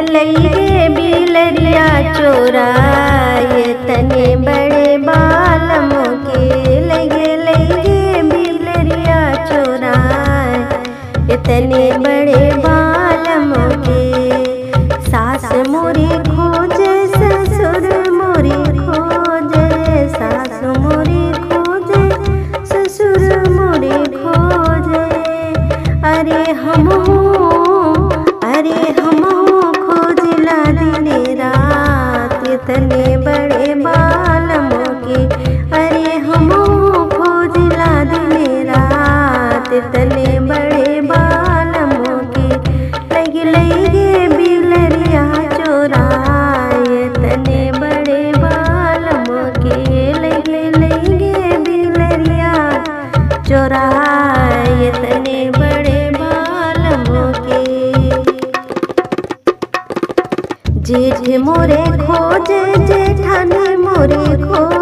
लगे बिलरिया चोराए तने बड़े बालमों के लगे बिलरिया चोराए तने बड़े बालमों के। सास मोरी खोजे ससुर मोरी खोजे, सास मोरी खोजे ससुर मोरी खोजे। अरे हम खोजला दिने रात तने बड़े बालमों के। अरे हम खोजला दिने रात तने बड़े बालमों के। लगे बिलरिया चोराए तने बड़े बालमों के। लगे बिलरिया चोराए तने बड़े बालमों के। जेठ मोरे खोजे जेठानी मोरे खोजे,